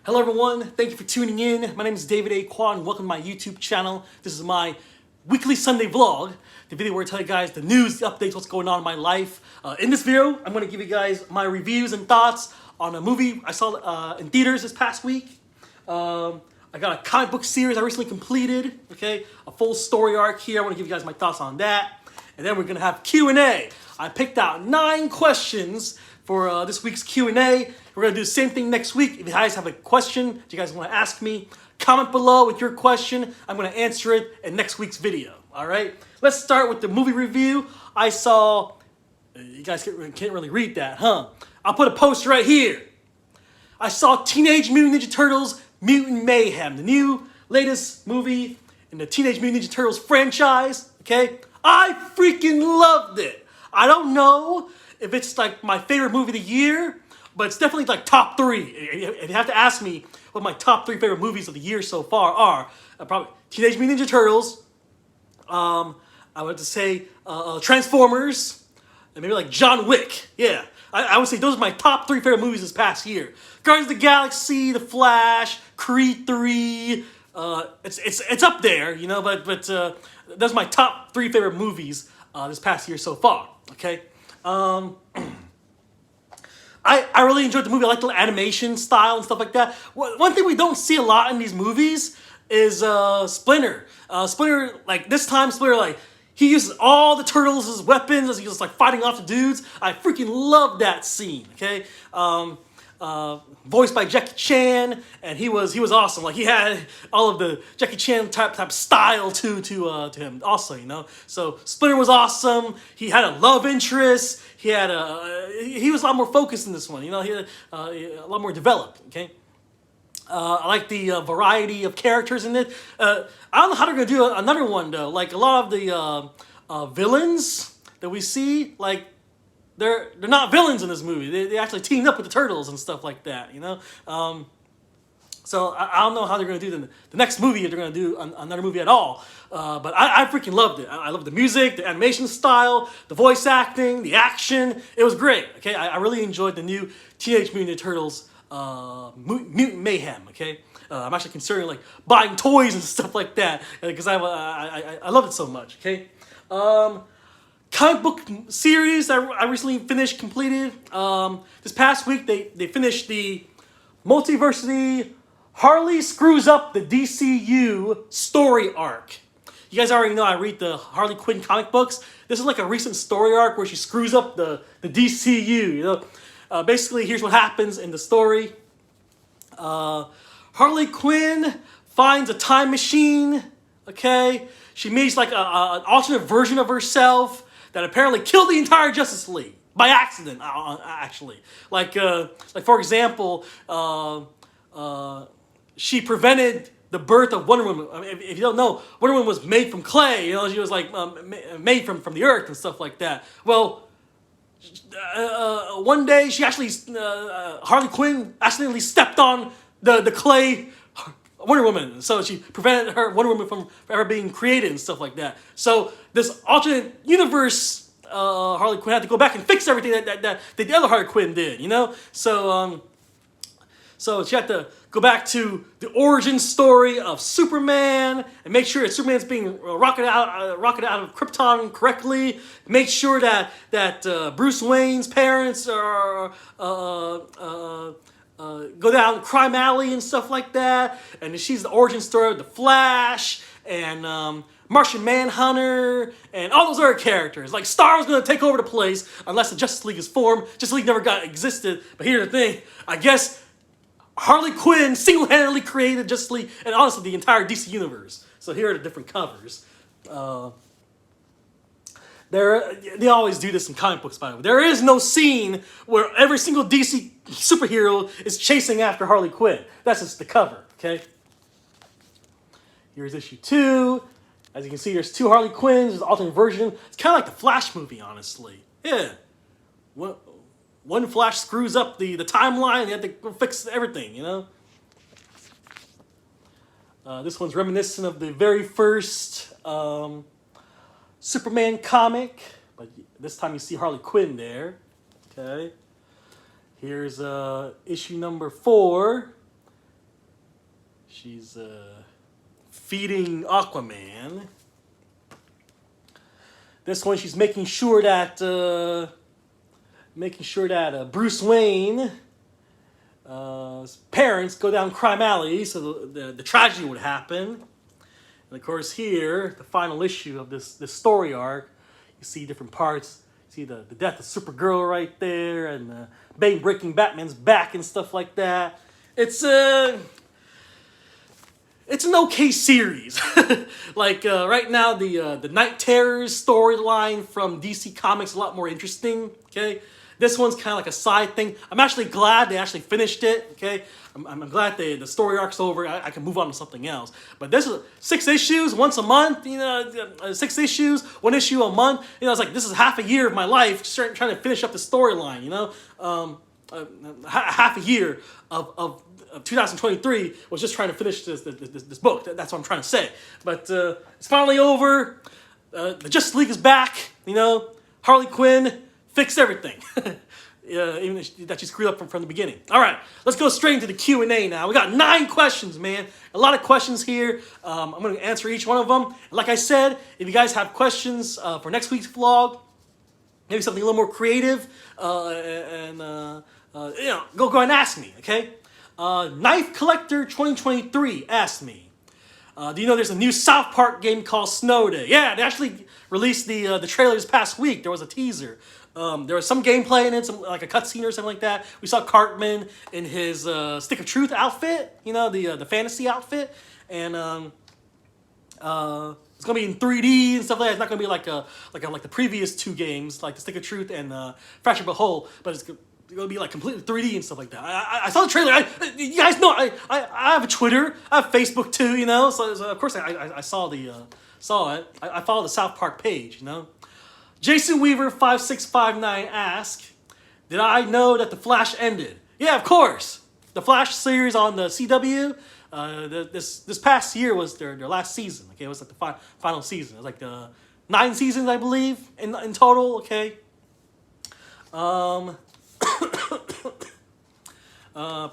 Hello everyone, thank you for tuning in. My name is davidakhoa and welcome to my YouTube channel. This is my weekly Sunday vlog, the video where I tell you guys the news, the updates, what's going on in my life. In this video, I'm going to give you guys my reviews and thoughts on a movie I saw in theaters this past week. I got a comic book series I recently completed, okay? A full story arc here. I want to give you guys my thoughts on that. And then we're going to have Q&A. I picked out 9 questions for this week's Q&A. We're going to do the same thing next week. If you guys have a question that you guys want to ask me, comment below with your question. I'm going to answer it in next week's video. All right? Let's start with the movie review. I saw... You guys can't really read that, huh? I'll put a poster right here. I saw Teenage Mutant Ninja Turtles Mutant Mayhem, the new latest movie in the Teenage Mutant Ninja Turtles franchise. Okay? I freaking loved it. I don't know if it's like my favorite movie of the year, but it's definitely like top 3. If you have to ask me what my top 3 favorite movies of the year so far are, probably Teenage Mutant Ninja Turtles, I would have to say Transformers, and maybe like John Wick. Yeah, I would say those are my top 3 favorite movies this past year. Guardians of the Galaxy, The Flash, Creed 3, it's up there, you know, but those are my top 3 favorite movies this past year so far, okay? I really enjoyed the movie. I like the animation style and stuff like that. One thing we don't see a lot in these movies is Splinter. Splinter, like this time, Splinter, like he uses all the turtles as weapons as he's just like fighting off the dudes. I freaking love that scene. Okay, voiced by Jackie Chan, and he was awesome. Like he had all of the Jackie Chan type style to him also, you know. So Splinter was awesome. He had a love interest. He was a lot more focused in this one, you know. He had a lot more developed. Okay. I like the variety of characters in it. I don't know how they're gonna do another one though. Like a lot of the villains that we see, like. They're not villains in this movie. They actually teamed up with the turtles and stuff like that, you know? So I don't know how they're going to do the next movie, if they're going to do another movie at all. But I freaking loved it. I loved the music, the animation style, the voice acting, the action. It was great, okay? I really enjoyed the new Teenage Mutant Ninja Turtles Mutant Mayhem, okay? I'm actually considering like buying toys and stuff like that because I love it so much, okay? Comic book series I recently completed. This past week, they finished the Multiversity Harley Screws Up the DCU story arc. You guys already know I read the Harley Quinn comic books. This is like a recent story arc where she screws up the DCU, you know. Basically, here's what happens in the story. Harley Quinn finds a time machine, okay? She meets like an alternate version of herself that apparently killed the entire Justice League by accident, actually. Like for example, she prevented the birth of Wonder Woman. I mean, if you don't know, Wonder Woman was made from clay. You know, she was like made from the earth and stuff like that. Well, one day she actually Harley Quinn accidentally stepped on the clay Wonder Woman, so she prevented her Wonder Woman from ever being created and stuff like that. So this alternate universe, Harley Quinn had to go back and fix everything that the other Harley Quinn did, you know. So so she had to go back to the origin story of Superman and make sure that Superman's being rocketed out of Krypton correctly. Make sure that Bruce Wayne's parents are. Go down Crime Alley and stuff like that, and she's the origin story of the Flash and Martian Manhunter and all those other characters. Like Star was going to take over the place unless the Justice League is formed. Justice League never existed, but here's the thing: I guess Harley Quinn single-handedly created Justice League and honestly the entire DC universe. So here are the different covers. They always do this in comic books, by the way. There is no scene where every single DC superhero is chasing after Harley Quinn. That's just the cover, okay? Here's issue 2. As you can see, there's 2 Harley Quinns. There's an alternate version. It's kind of like the Flash movie, honestly. Yeah. One Flash screws up the timeline, and they have to go fix everything, you know? This one's reminiscent of the very first... Superman comic, but this time you see Harley Quinn there. Okay. Here's issue number 4. She's feeding Aquaman. This one, she's making sure that Bruce Wayne parents go down crime alley so the tragedy would happen. And of course here, the final issue of this story arc, you see different parts. You see the death of Supergirl right there, and Bane breaking Batman's back and stuff like that. It's an okay series. Like right now, the Night Terrors storyline from DC Comics is a lot more interesting. Okay. This one's kind of like a side thing. I'm actually glad they actually finished it, okay? I'm glad the story arc's over. I can move on to something else. But this is 6 issues, once a month, 6 issues, 1 issue a month. It's like this is half a year of my life just trying to finish up the storyline, half a year of 2023 was just trying to finish this book. That's what I'm trying to say. But it's finally over. The Justice League is back, Harley Quinn fixed everything, even that she screwed up from the beginning. All right, let's go straight into the Q&A now. We got 9 questions, man. A lot of questions here. I'm going to answer each one of them. Like I said, if you guys have questions for next week's vlog, maybe something a little more creative, go and ask me, okay? Knife Collector 2023 asked me, do you know there's a new South Park game called Snow Day? Yeah, they actually released the trailer this past week. There was a teaser. There was some gameplay in it, like a cutscene or something like that. We saw Cartman in his Stick of Truth outfit, the fantasy outfit, and it's gonna be in 3D and stuff like that. It's not gonna be like the previous 2 games, like the Stick of Truth and Fractured But Whole, but it's gonna be like completely 3D and stuff like that. I saw the trailer. You guys know I have a Twitter, I have Facebook too, So of course I saw it. I follow the South Park page, Jason Weaver 5659 asked, did I know that The Flash ended? Yeah, of course. The Flash series on the CW, this past year was their last season. Okay, it was like the final season. It was like 9 seasons, I believe, in total. Okay.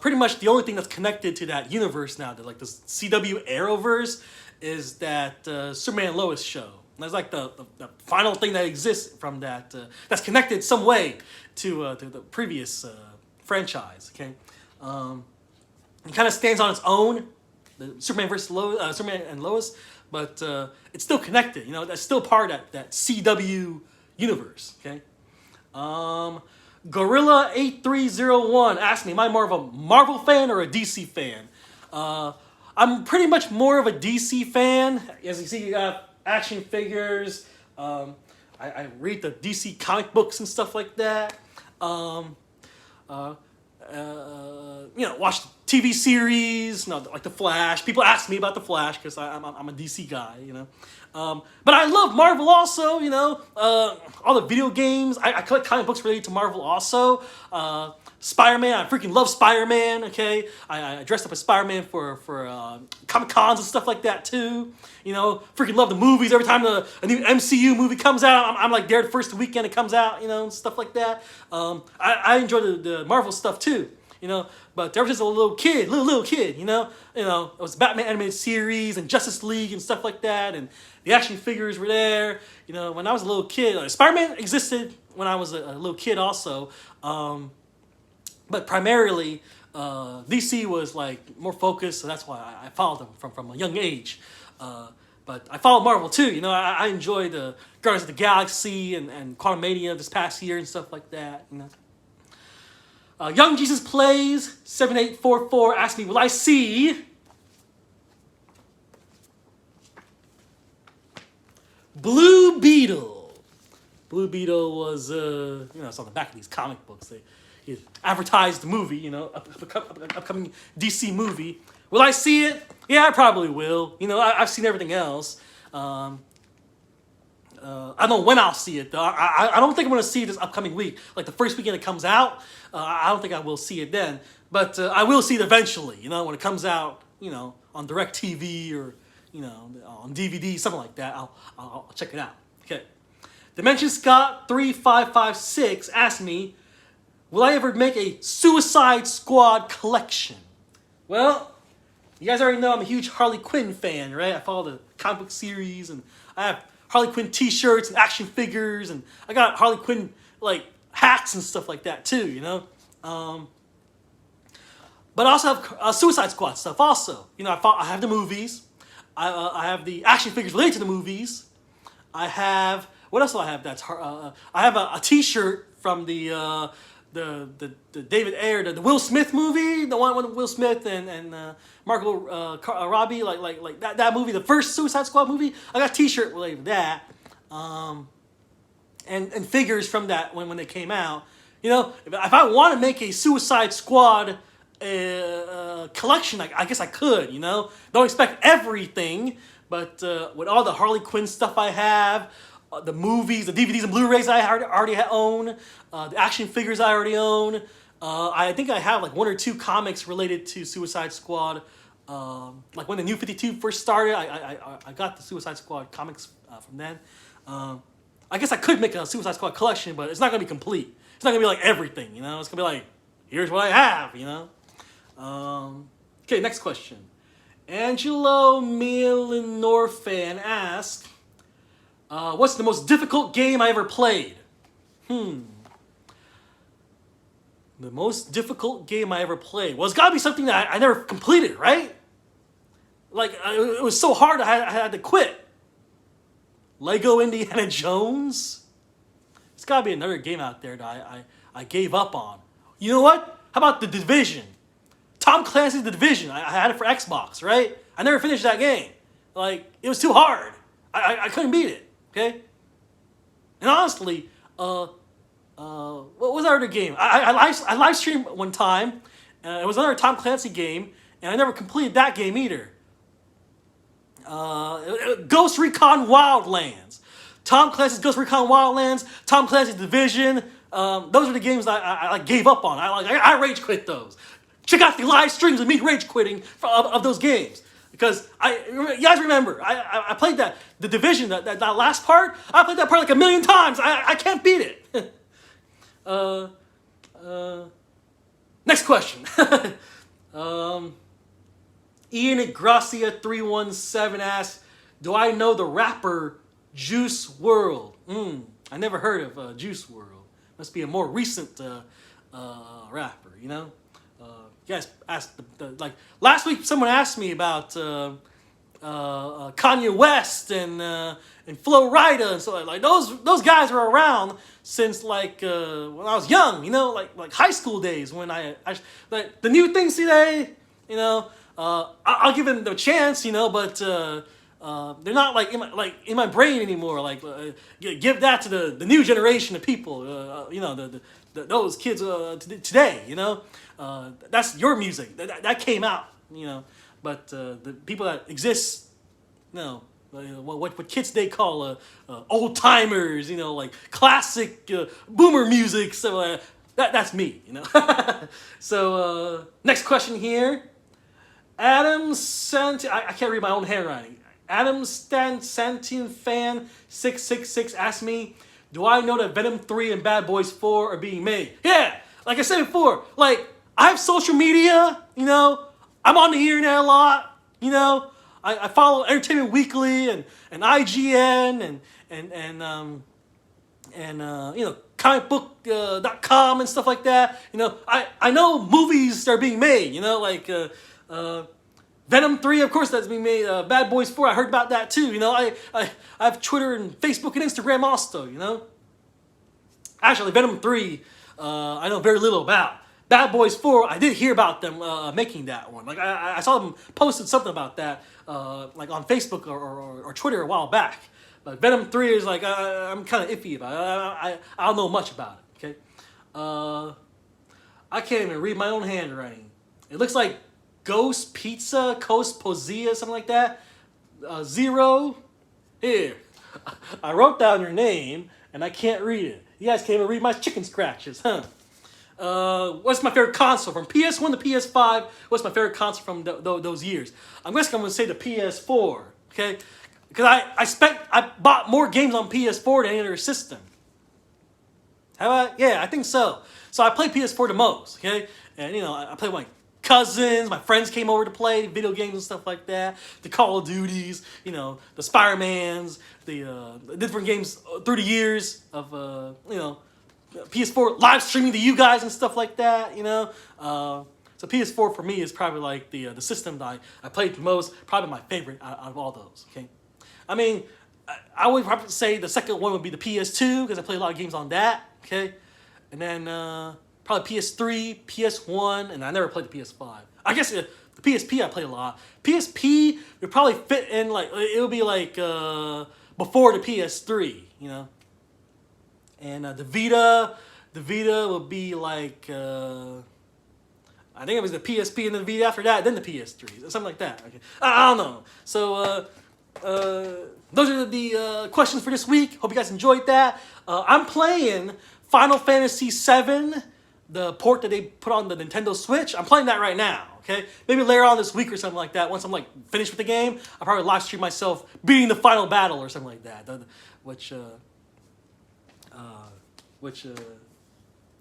Pretty much the only thing that's connected to that universe now, like the CW Arrowverse, is that Superman and Lois show. That's like the final thing that exists from that, that's connected some way to the previous franchise. Okay, it kind of stands on its own, the Superman versus Superman and Lois, but it's still connected. That's still part of that CW universe. Okay. Gorilla 8301 asked me, am I more of a Marvel fan or a DC fan? I'm pretty much more of a DC fan. As you see, you got action figures. I read the DC comic books and stuff like that. Watch the TV series, like The Flash. People ask me about The Flash because I'm a DC guy, But I love Marvel also, all the video games. I collect comic books related to Marvel also. Spider-Man, I freaking love Spider-Man, okay? I dressed up as Spider-Man for Comic-Cons and stuff like that too. Freaking love the movies. Every time a new MCU movie comes out, I'm like there the first weekend it comes out, and stuff like that. I enjoy the Marvel stuff too, but there was just a little kid, it was Batman animated series and Justice League and stuff like that, and the action figures were there. When I was a little kid, Spider-Man existed when I was a little kid also. But primarily, DC was like more focused, so that's why I followed them from a young age. But I followed Marvel too. I enjoyed the Guardians of the Galaxy and Quantumania this past year and stuff like that. Young Jesus Plays 7844 asked me, will I see Blue Beetle? Blue Beetle was it's on the back of these comic books. They advertised the movie, upcoming DC movie. Will I see it? Yeah, I probably will. I've seen everything else. I don't know when I'll see it though. I don't think I'm going to see it this upcoming week. Like the first weekend it comes out, I don't think I will see it then. But I will see it eventually. When it comes out, on DirecTV or on DVD, something like that. I'll check it out. Okay. Dimension Scott 3556 asked me, will I ever make a Suicide Squad collection? Well, You guys already know I'm a huge Harley Quinn fan, right? I follow the comic book series, and I have Harley Quinn T-shirts and action figures, and I got Harley Quinn like hats and stuff like that too, you know. But I also have Suicide Squad stuff. Also, you know, I have the movies. I have the action figures related to the movies. I have what else do I have? I have a T-shirt from the David Ayer, the Will Smith movie, the one with Will Smith and Margot Robbie, like that movie, the first Suicide Squad movie. I got a T-shirt related to that, and figures from that when they came out. You know, if I want to make a Suicide Squad collection, I guess I could. You know, don't expect everything, but with all the Harley Quinn stuff I have. The movies, the DVDs and Blu-rays I already own, the action figures I already own. I think I have like 1 or 2 comics related to Suicide Squad. Like when the New 52 first started, I got the Suicide Squad comics from then. I guess I could make a Suicide Squad collection, but it's not going to be complete. It's not going to be like everything, you know? It's going to be like, here's what I have, you know? Okay, next question. Angelo Milanorfan asked, what's the most difficult game I ever played? The most difficult game I ever played. Well, it's got to be something that I never completed, right? Like, it was so hard I had to quit. Lego Indiana Jones? There's got to be another game out there that I gave up on. You know what? How about The Division? Tom Clancy's The Division. I had it for Xbox, right? I never finished that game. Like, it was too hard. I couldn't beat it. Okay? And honestly, what was our other game? I live streamed one time. It was another Tom Clancy game, and I never completed that game either. Ghost Recon Wildlands. Tom Clancy's Ghost Recon Wildlands, Tom Clancy's Division. Those are the games that I gave up on. I rage quit those. Check out the live streams of me rage quitting of those games. Because you guys remember, I played the Division, that last part. I played that part like 1,000,000 times. I can't beat it. Next question. Ian Gracia 317 asks, do I know the rapper Juice WRLD? I never heard of Juice WRLD. Must be a more recent rapper, you know? You guys asked like last week. Someone asked me about Kanye West and Flo Rida and so like those guys were around since like when I was young. You know, like high school days when I like the new things today. You know, I'll give them the chance. You know, but they're not like in my brain anymore. Like give that to the new generation of people. You know, those kids today. You know. That's your music. That came out, you know. But the people that exist, you know, what kids they call old timers, you know, like classic boomer music. So that's me, you know. So next question here. Adam Sant. I can't read my own handwriting. Adam Santin fan 666 asked me, do I know that Venom 3 and Bad Boys 4 are being made? Yeah, like I said before, like. I have social media, you know. I'm on the internet a lot, you know. I follow Entertainment Weekly and IGN and you know, comicbook.com and stuff like that. You know, I know movies are being made, you know, like Venom 3, of course, that's being made. Bad Boys 4, I heard about that too. You know, I have Twitter and Facebook and Instagram also, you know. Actually, Venom 3, I know very little about. Bad Boys 4, I did hear about them making that one. Like I saw them posted something about that, like on Facebook or Twitter a while back. But Venom 3 is like I'm kind of iffy about it. I don't know much about it. Okay, I can't even read my own handwriting. It looks like Ghost Pizza, Coast Posea, something like that. 0. Here, I wrote down your name and I can't read it. You guys can't even read my chicken scratches, huh? What's my favorite console from PS1 to PS5? What's my favorite console from those years? I'm going to say the PS4, okay? Because I bought more games on PS4 than any other system. How about? Yeah, I think so. So I play PS4 the most, okay? And you know, I play like cousins, my friends came over to play video games and stuff like that. The Call of Duties, you know, the Spider-Mans, the different games through the years of, you know, PS4 live streaming to you guys and stuff like that, you know. So PS4 for me is probably like the system that I played the most, probably my favorite out of all those, okay. I mean, I would probably say the second one would be the PS2 because I play a lot of games on that, okay. And then probably PS3, PS1, and I never played the PS5. I guess the PSP I played a lot. PSP would probably fit in like, it would be like before the PS3, you know. And the Vita would be like, I think it was the PSP and then the Vita after that, then the PS3, something like that. Okay. I don't know. So those are the questions for this week. Hope you guys enjoyed that. I'm playing Final Fantasy VII, the port that they put on the Nintendo Switch. I'm playing that right now, okay? Maybe later on this week or something like that, once I'm like finished with the game, I'll probably live stream myself beating the final battle or something like that, which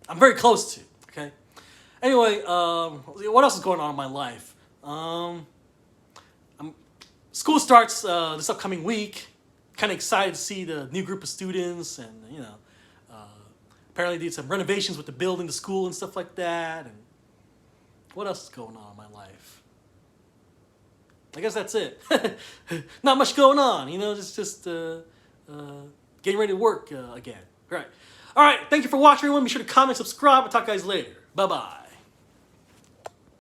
I'm very close to, okay? Anyway, what else is going on in my life? School starts this upcoming week. Kind of excited to see the new group of students, and you know, apparently did some renovations with the building, the school, and stuff like that. And what else is going on in my life? I guess that's it. Not much going on, you know. Just getting ready to work again. All right. Thank you for watching, everyone. Be sure to comment, subscribe. I'll talk to you guys later. Bye bye.